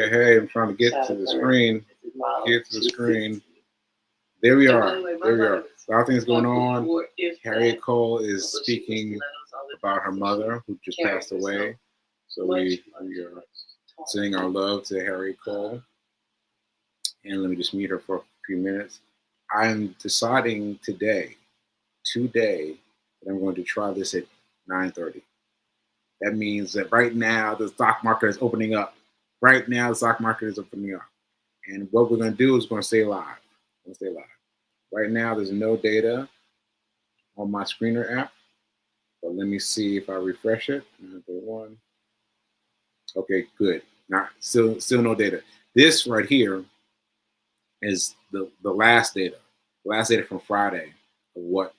Hey, I'm trying to get to the screen. Get to the screen. There we are. There we are. A lot of things going on. Harriet Cole is speaking about her mother who just passed away. So we are sending our love to Harriet Cole. And let me just mute her for a few minutes. I'm deciding today, that I'm going to try this at 9:30. That means that right now the stock market is opening up. Right now the stock market is opening up. And what we're going to do is we're going to stay live. We're going to stay live. Right now there's no data on my screener app. But let me see if I refresh it. 9:31. Okay, good. Not still no data. This right here is the last data. The last data from Friday of what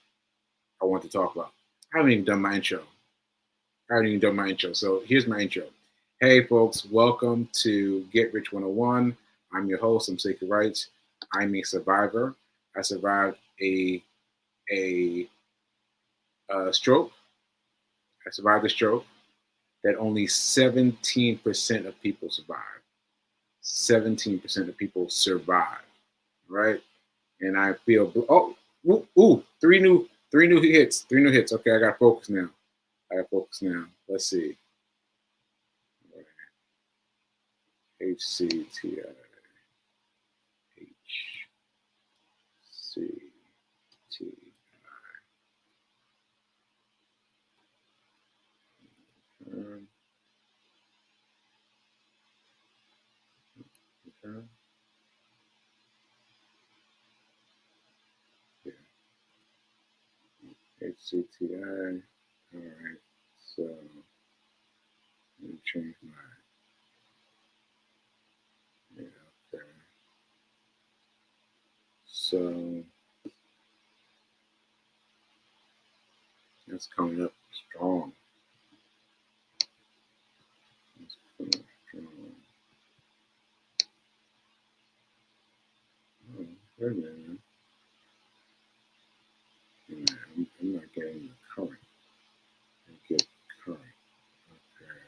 I want to talk about. I haven't even done my intro. So here's my intro. Hey folks, welcome to Get Rich 101. I'm your host, I'm Sekou Writes. I'm a survivor. I survived a stroke. I survived a stroke that only 17% of people survive. 17% of people survive, right? And I feel, three new hits. Okay, I got focus now. Let's see. HCTI. HCTI. All right. So let me change my. Yeah. Okay. So that's coming up strong. Oh, wait a minute. I'm not getting the current. I get current. Okay.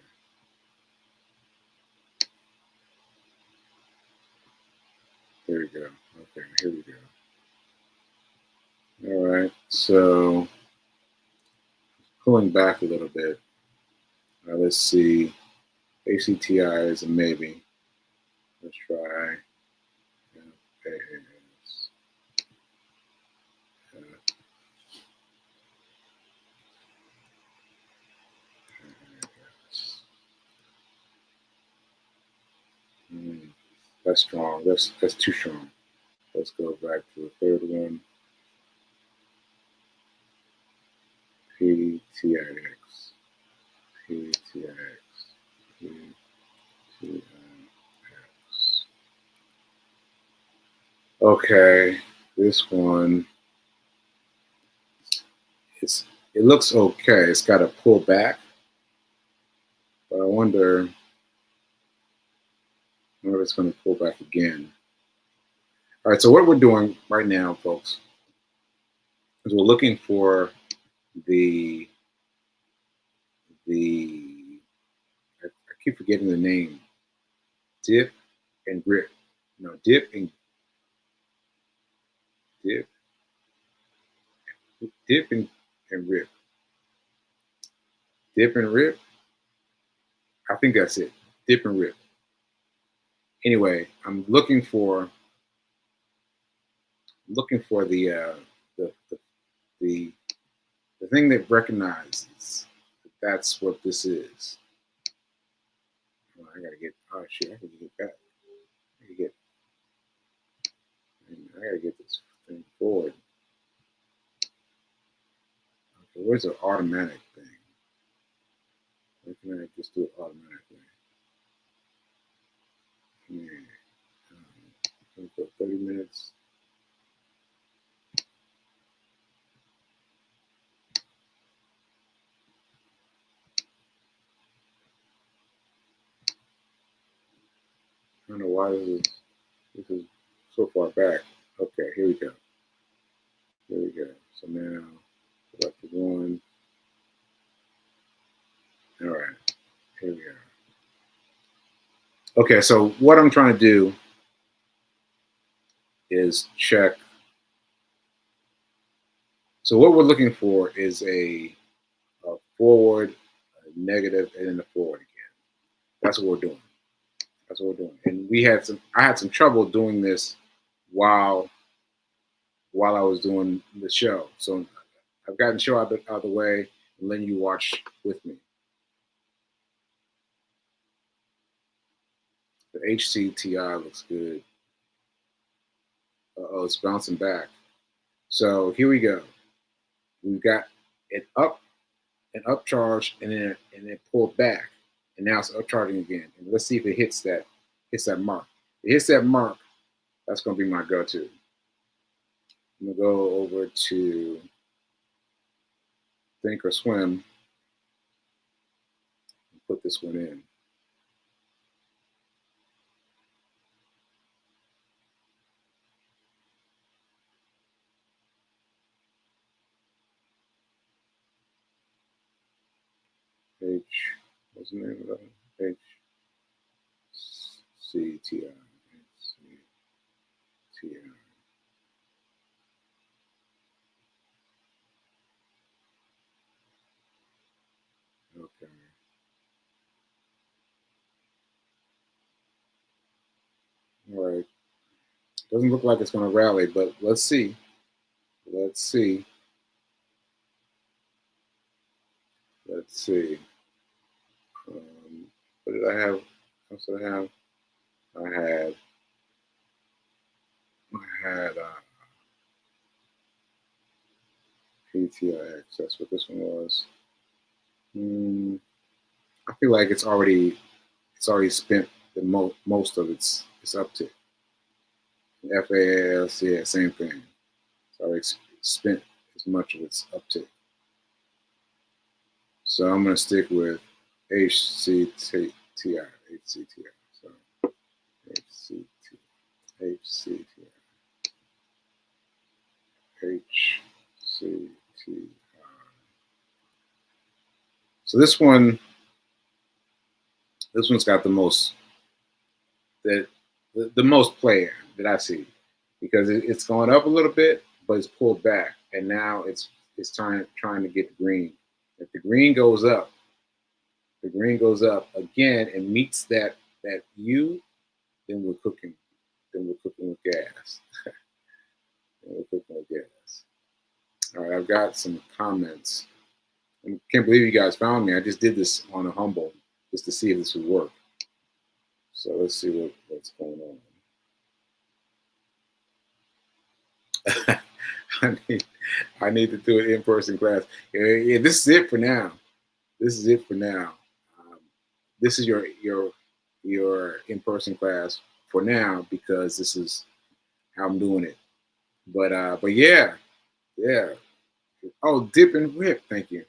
There we go. Okay, here we go. All right, so pulling back a little bit. Let's see. ACTI is a maybe. Let's try. That's strong. That's too strong. Let's go back to the third one. PTIX. Okay, this one. It looks okay. It's got to pull back, but I wonder if it's going to pull back again. All right, so what we're doing right now, folks, is we're looking for the I keep forgetting the name. Dip and rip. No, dip and rip. Dip and rip. I think that's it. Dip and rip. Anyway, I'm looking for the thing that recognizes that that's what this is. Oh, I gotta get. Oh shit! I gotta get back. I gotta get this thing forward. Okay, where's the automatic thing? Why can I just do it automatically? Yeah. For 30 minutes. I don't know why this is so far back. Okay, here we go. So now, select the one. All right, here we are. Okay, so what I'm trying to do is check. So what we're looking for is a forward, a negative, and then a forward again. That's what we're doing. That's what we're doing. And I had some trouble doing this while I was doing the show. So I've gotten the show out of the way and letting you watch with me. The HCTI looks good. Oh, it's bouncing back. So here we go. We've got an upcharge, and then pulled back, and now it's upcharging again. And let's see if it hits that mark. If it hits that mark, that's going to be my go-to. I'm going to go over to Think or Swim and put this one in. What's the name of that? HCTI. Okay. All right. Doesn't look like it's going to rally, but let's see. Let's see. Let's see. What did I have? What did I have? I had PTIX. That's what this one was. I feel like it's already spent the most of its uptick. FAS, yeah, same thing. It's already spent as much of its uptick. So I'm going to stick with HCTI. So HCTI. So this one's got the most the most player that I see, because it's going up a little bit, but it's pulled back, and now it's trying to get the green. If the green goes up again and meets that U, then we're cooking. Then we're cooking with gas. All right, I've got some comments. I can't believe you guys found me. I just did this on a humble just to see if this would work. So let's see what's going on. I need to do an in-person class. Yeah, this is it for now. This is your in-person class for now, because this is how I'm doing it. But yeah. Oh, dip and rip. Thank you,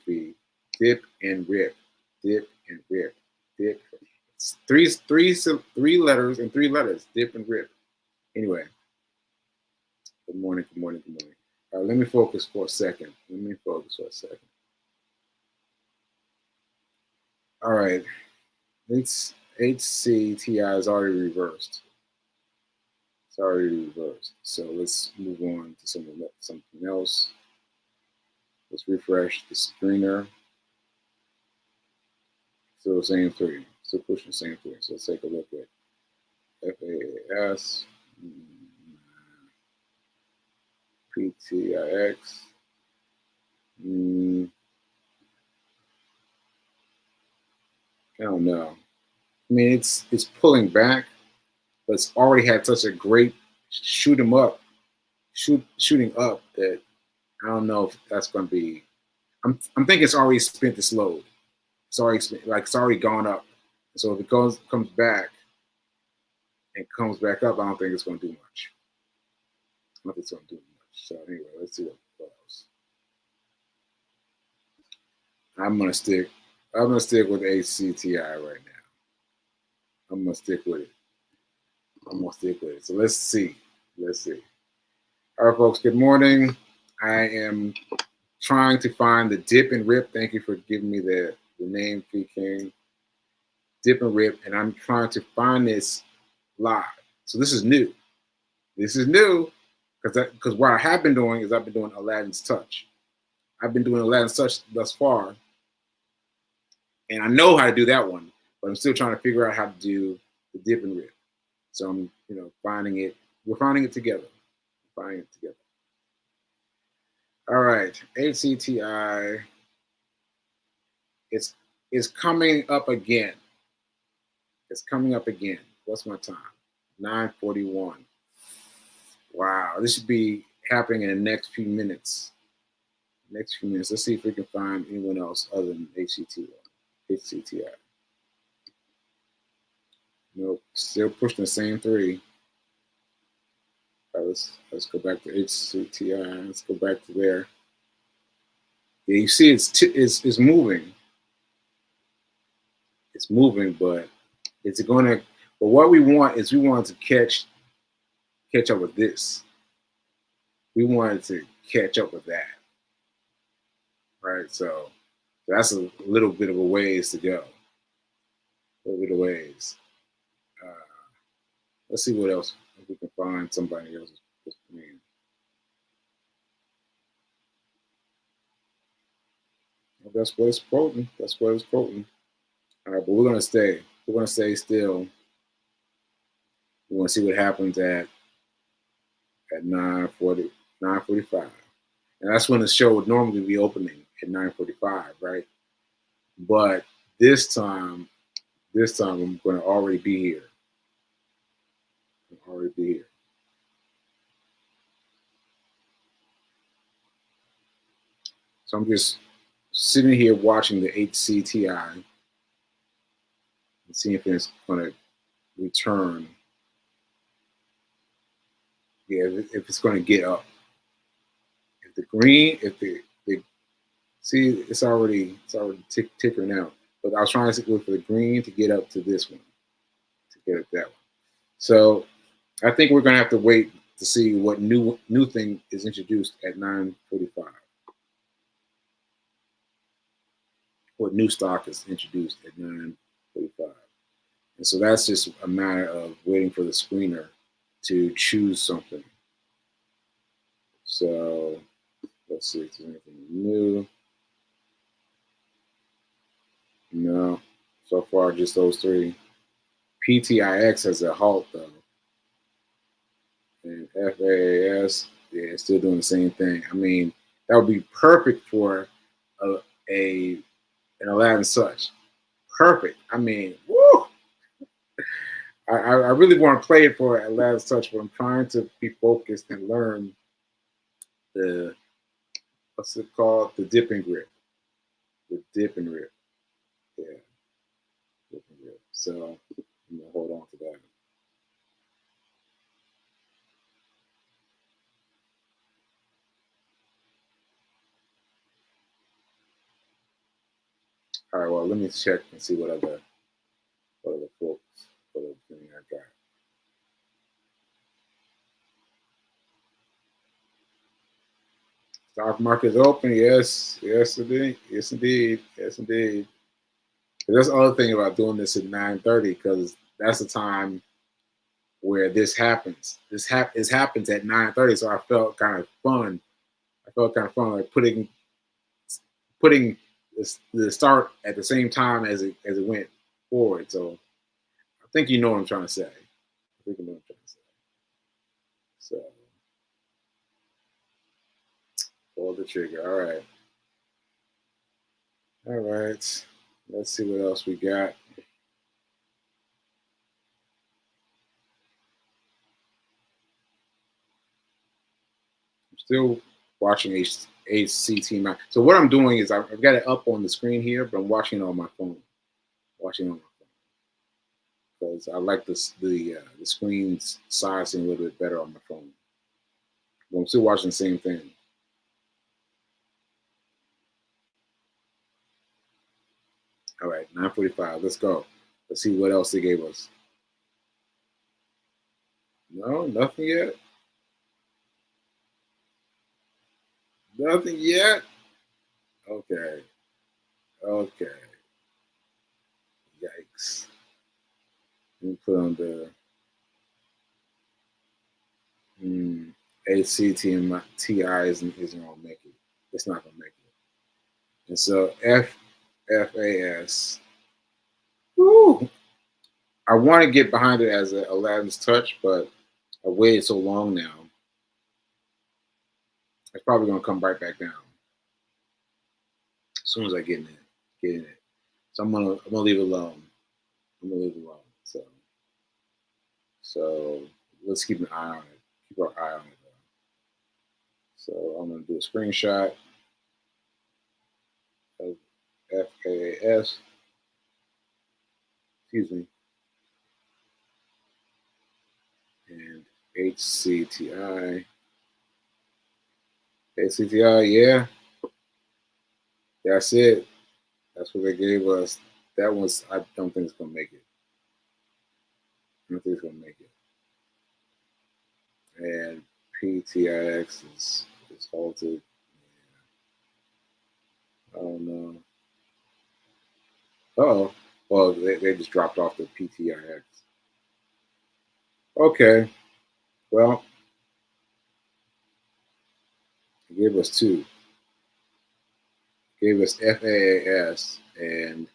Fee. Dip and rip. Dip. It's three letters and three letters. Dip and rip. Anyway. Good morning. Let me focus for a second. All right. HCTI is already reversed. So let's move on to something else. Let's refresh the screener. Still the same three. Still pushing the same three. So let's take a look at FAS, PTIX. I don't know. I mean, it's pulling back, but it's already had such a great shooting up that I don't know if that's going to be. I'm thinking it's already spent its load. It's already gone up. So if it comes back and comes back up, I don't think it's going to do much. So anyway, let's see what else. I'm gonna stick with HCTI right now. I'm gonna stick with it. So let's see. All right, folks. Good morning. I am trying to find the dip and rip. Thank you for giving me the name, P King. dip and rip, and I'm trying to find this live. So this is new. This is new because what I have been doing is I've been doing Aladdin's Touch. I've been doing Aladdin's Touch thus far, and I know how to do that one, but I'm still trying to figure out how to do the dip and rip. So I'm, finding it. We're finding it together. Finding it together. All right, HCTI. It's coming up again. It's coming up again. What's my time? 9:41. Wow, this should be happening in the next few minutes. Next few minutes. Let's see if we can find anyone else other than HCTI. Nope, still pushing the same three. All right, let's go back to HCTI. Let's go back to there. Yeah, you see, it's moving. It's moving, but it's gonna. But what we want is we want to catch up with this. We wanted to catch up with that, right? So that's a little bit of a ways to go. A little bit of ways. Let's see what else if we can find somebody else's name. Well, that's what it's quoting. That's what it's quoting. All right, but we're gonna stay. We're gonna stay still. We want to see what happens at 9:45, and that's when the show would normally be opening at 9:45, right? But this time I'm going to already be here. So I'm just sitting here watching the HCTI and seeing if it's going to return. Yeah, if it's going to get up. If the green, see, it's already tickering out. But I was trying to look for the green to get up to this one, to get up that one. So I think we're going to have to wait to see what new thing is introduced at 9:45. What new stock is introduced at 9:45. And so that's just a matter of waiting for the screener to choose something. So let's see if there's anything new. No, so far just those three. PTIX has a halt though. And FAAS, yeah, it's still doing the same thing. I mean, that would be perfect for an Aladdin Such. Perfect. I mean, woo! I really want to play it for Aladdin Such, but I'm trying to be focused and learn the, what's it called? The dip and grip. The dip and rip. Yeah. Dip and rip. So I'm going to hold on to that. All right, well, let me check and see what other quotes, what other thing I got. Stock market's open, yes, indeed, yes, indeed. But that's the other thing about doing this at 9:30 because that's the time where this happens. This happens at 9:30, so I felt kind of fun. Like putting the start at the same time as it went forward. So I think you know what I'm trying to say. So pull the trigger. All right. Let's see what else we got. I'm still watching HCT. So what I'm doing is I've got it up on the screen here, but I'm watching it on my phone. Because I like the screen sizing a little bit better on my phone. But I'm still watching the same thing. All right, 9:45. Let's go. Let's see what else they gave us. No, nothing yet. Nothing yet. Okay. Yikes. Let me put on the ACT and my TI isn't gonna make it. It's not gonna make it. And so FAS. Woo! I want to get behind it as Aladdin's touch, but I waited so long now. It's probably gonna come right back down as soon as I get in it. So I'm gonna leave it alone. I'm gonna leave it alone. So let's keep an eye on it. Keep our eye on it. So I'm gonna do a screenshot of FAAS. Excuse me. And HCTI. HCTI, yeah. That's it. That's what they gave us. That was, I don't think it's gonna make it. I don't think it's gonna make it. And PTIX is halted. Yeah. Oh no. Oh, well, they just dropped off the PTIX. Okay. Well, they gave us two. Gave us FAAS and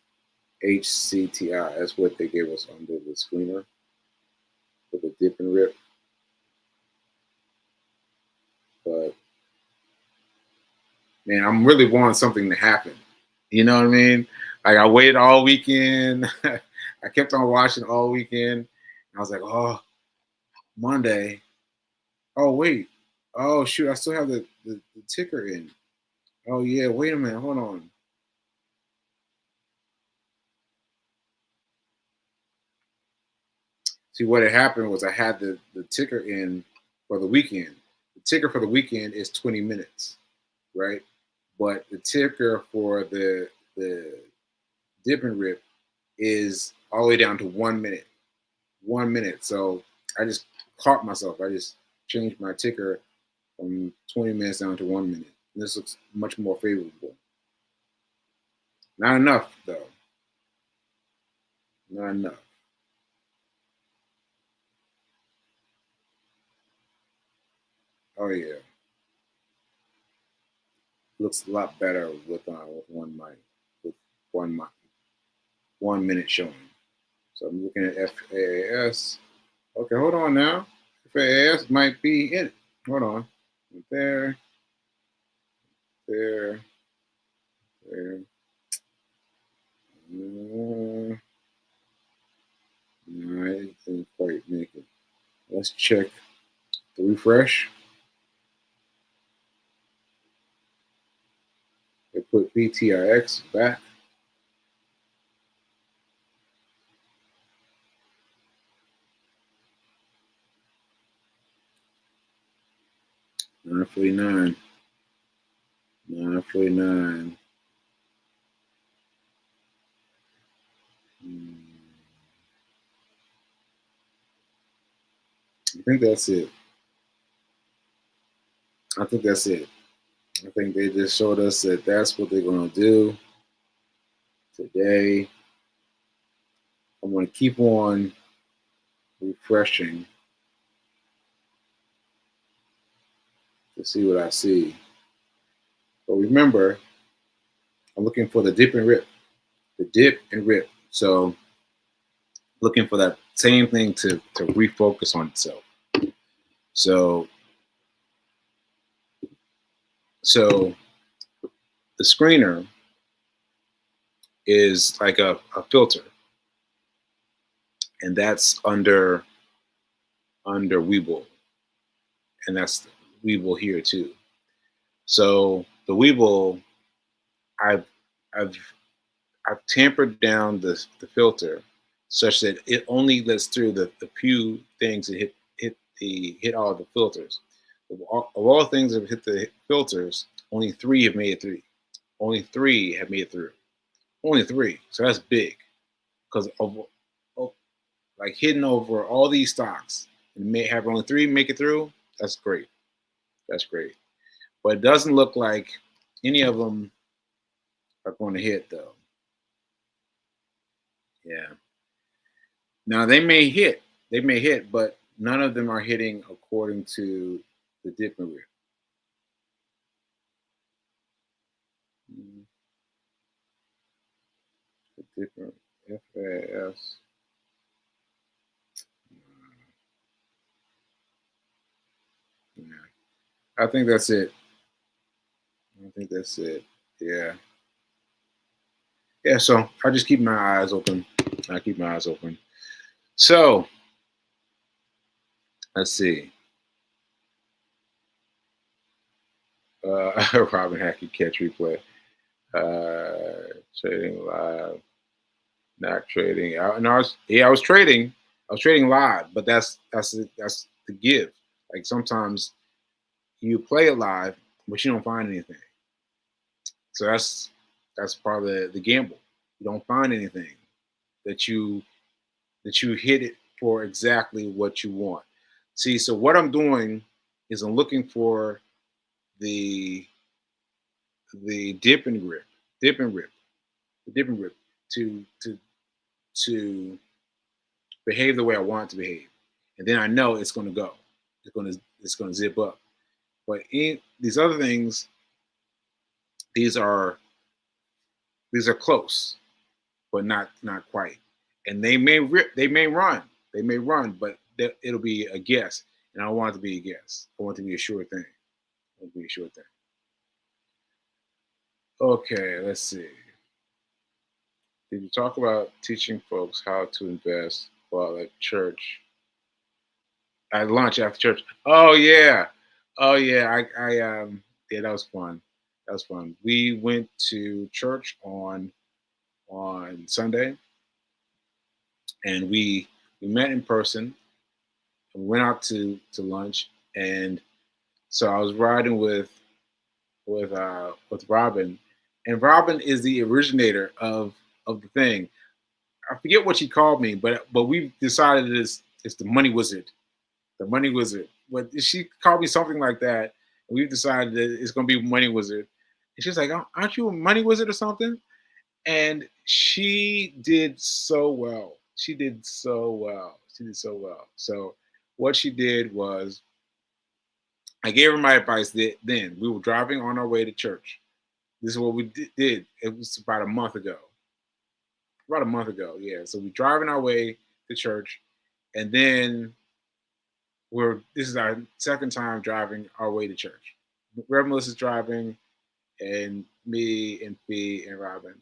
HCTI. That's what they gave us under the screener for the dip and rip. But man, I'm really wanting something to happen. You know what I mean? Like I waited all weekend. I kept on watching all weekend. I was like, oh, Monday. Oh wait. Oh shoot, I still have the ticker in. Oh yeah, wait a minute, hold on. See, what had happened was I had the ticker in for the weekend. The ticker for the weekend is 20 minutes, right? But the ticker for the dip and rip is all the way down to 1 minute. 1 minute. So I just caught myself. I just changed my ticker from 20 minutes down to 1 minute. And this looks much more favorable. Not enough, though. Not enough. Oh yeah, looks a lot better with one mic, with one mic, 1 minute showing. So I'm looking at FAAS. Okay, hold on now. FAAS might be in it. Hold on. There, there, there. No, I didn't quite make it. Let's check the refresh. They put PTIX back. $9.49. $9.49. I think that's it. I think that's it. I think they just showed us that that's what they're going to do today. I'm going to keep on refreshing to see what I see. But remember, I'm looking for the dip and rip. The dip and rip. So looking for that same thing to refocus on itself. So the screener is like a filter. And that's under Webull. And that's Webull here too. So the Webull, I've tampered down the filter such that it only lets through the few things that hit all the filters. Of all the things that hit the filters, only 3 have made it through. Only 3 have made it through. Only 3. So that's big. Because like hitting over all these stocks and may have only 3 make it through, that's great. That's great. But it doesn't look like any of them are going to hit though. Yeah. Now they may hit, but none of them are hitting according to the dip and rip. The dip and FAS. Yeah, I think that's it. I think that's it. Yeah. Yeah, so I just keep my eyes open. I keep my eyes open. So let's see. Robin Hackey catch replay. Trading live, not trading. And I was trading. I was trading live, but that's the give. Like sometimes you play it live, but you don't find anything. So that's part of the gamble. You don't find anything that you hit it for exactly what you want. See, so what I'm doing is I'm looking for the dip and grip, dip and rip, the dip and rip to behave the way I want it to behave, and then I know it's going to go. It's going to zip up. But in these other things, these are close, but not quite. And they may rip, they may run, but it'll be a guess. And I don't want it to be a guess. I want it to be a sure thing. I want it to be a sure thing. Okay, let's see. Did you talk about teaching folks how to invest while at church? At lunch after church. Oh yeah. Oh yeah. Yeah, that was fun. That was fun. We went to church on Sunday, and we met in person. We went out to lunch, and so I was riding with Robin, and Robin is the originator of the thing. I forget what she called me, but we decided it's the money wizard. The money wizard. But she called me something like that, and we've decided that it's going to be money wizard. And she's like, "Aren't you a money wizard or something?" And she did so well. She did so well. She did so well. So what she did was, I gave her my advice. Then we were driving on our way to church. This is what we did. It was about a month ago. About a month ago, yeah. So we driving our way to church, and then this is our second time driving our way to church. Reverend Melissa's driving, and me and Fee and Robin,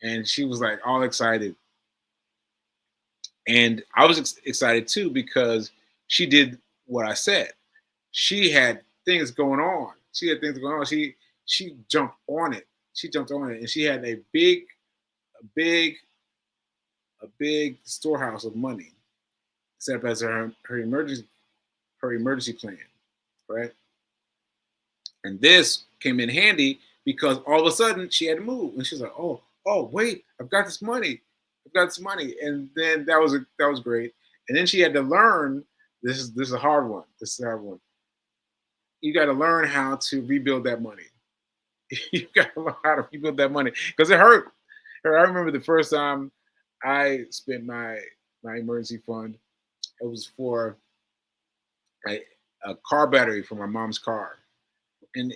and she was like all excited, and I was excited too because she did what I said. She had things going on. She jumped on it. She jumped on it, and she had a big storehouse of money set up as her emergency plan, right? And this came in handy because all of a sudden she had to move, and she's like, "Oh, wait, I've got this money, and then that was great. And then she had to learn. This is a hard one. This is a hard one. You got to learn how to rebuild that money. You got to learn how to rebuild that money because it hurt. I remember the first time I spent my emergency fund. It was for a car battery for my mom's car, and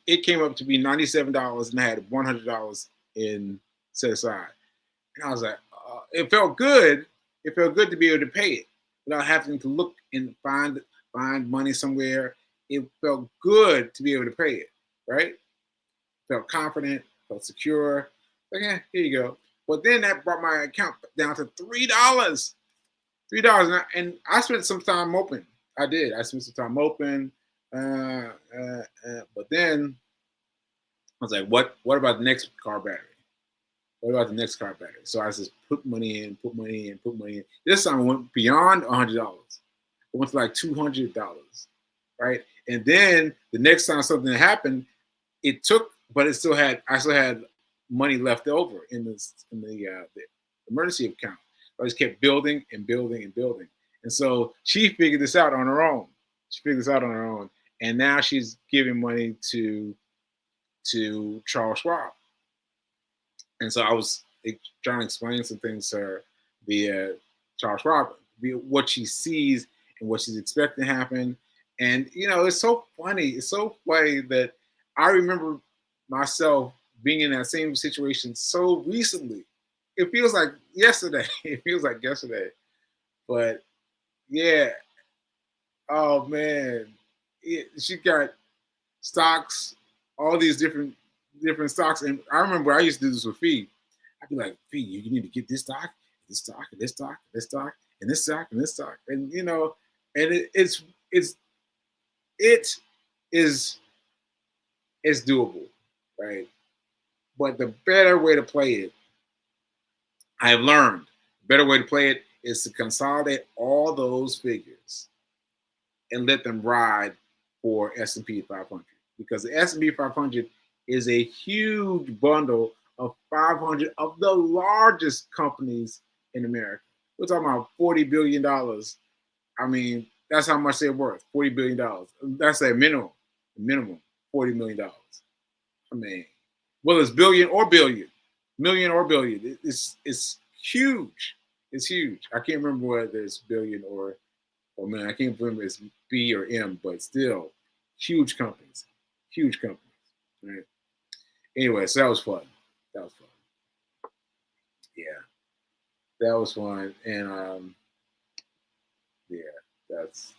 it came up to be $97, and I had $100 in set aside. And I was like, it felt good. It felt good to be able to pay it without having to look and find money somewhere. It felt good to be able to pay it, right? Felt confident, felt secure. Like, yeah, here you go. But then that brought my account down to $3. And I spent some time moping. I did. I spent some time moping. But then I was like, what about the next car battery? What about the next car battery? So I just put money in. This time I went beyond $100. I went to like $200, right? And then the next time something happened, I still had money left over in the emergency account. I just kept building and building and building. And so she figured this out on her own. And now she's giving money to Charles Schwab. And so I was trying to explain some things to her via Charles Robin, via what she sees and what she's expecting to happen. And it's so funny. It's so funny that I remember myself being in that same situation so recently. It feels like yesterday. It feels like yesterday. But yeah, oh man, she got stocks, all these different stocks. And I remember I used to do this with Fee. I'd be like, Fee, you need to get this stock, this stock, and this stock, and this stock, and this stock, and this stock, and and it is it's doable, right? But the better way to play it, I've learned, the better way to play it is to consolidate all those figures and let them ride for S&P 500, because the S&P 500 is a huge bundle of 500 of the largest companies in America. We're talking about $40 billion. I mean, that's how much they're worth, $40 billion. That's a minimum, $40 million. I mean, well, it's billion or billion, million or billion. It's huge. It's huge. I can't remember whether it's billion or man, I can't remember if it's B or M, but still, huge companies, huge companies. Right. Anyway, so that was fun. That was fun. Yeah, that was fun, and yeah, that's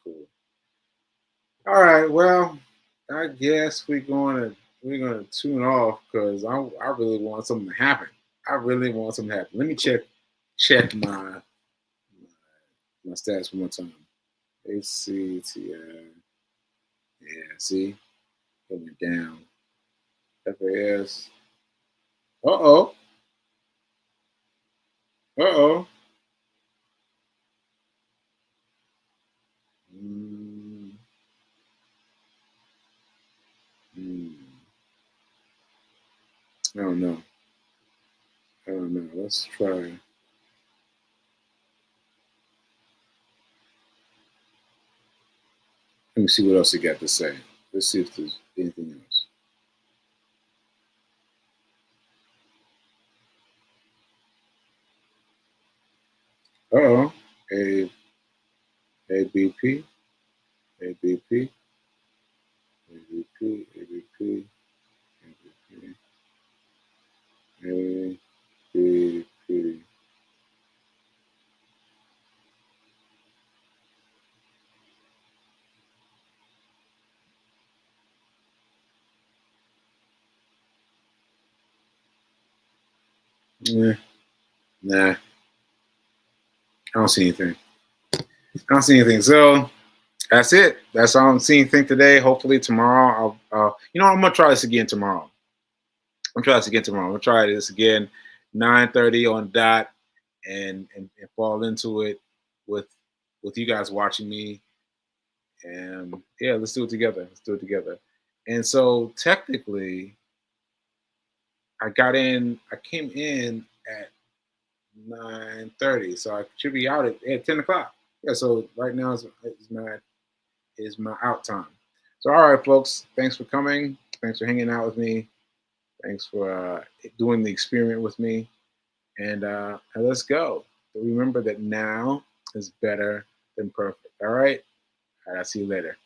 cool. All right, well, I guess we're gonna tune off because I really want something to happen. I really want something to happen. Let me check my stats one more time. HCTI. Yeah, see, it went down. FAS. Uh oh. Uh oh. Mm, mm. I don't know. I don't know. Let's try. Let me see what else he got to say. Let's see if there's anything else. Uh oh. A ABP. ABP. ABP. ABP. ABP. ABP. Yeah. Nah. I don't see anything. I don't see anything. So that's it. That's all I'm seeing. Think today. Hopefully tomorrow. I'm gonna try this again tomorrow. I'm trying this again tomorrow. I'm gonna try this again, 9:30 on dot, and fall into it with you guys watching me. And yeah, let's do it together. Let's do it together. And so technically, I came in at 9:30, so I should be out at 10 o'clock. Yeah. So right now is my out time. So all right, folks. Thanks for coming. Thanks for hanging out with me. Thanks for doing the experiment with me. And let's go. But remember that now is better than perfect. All right. All right. I'll see you later.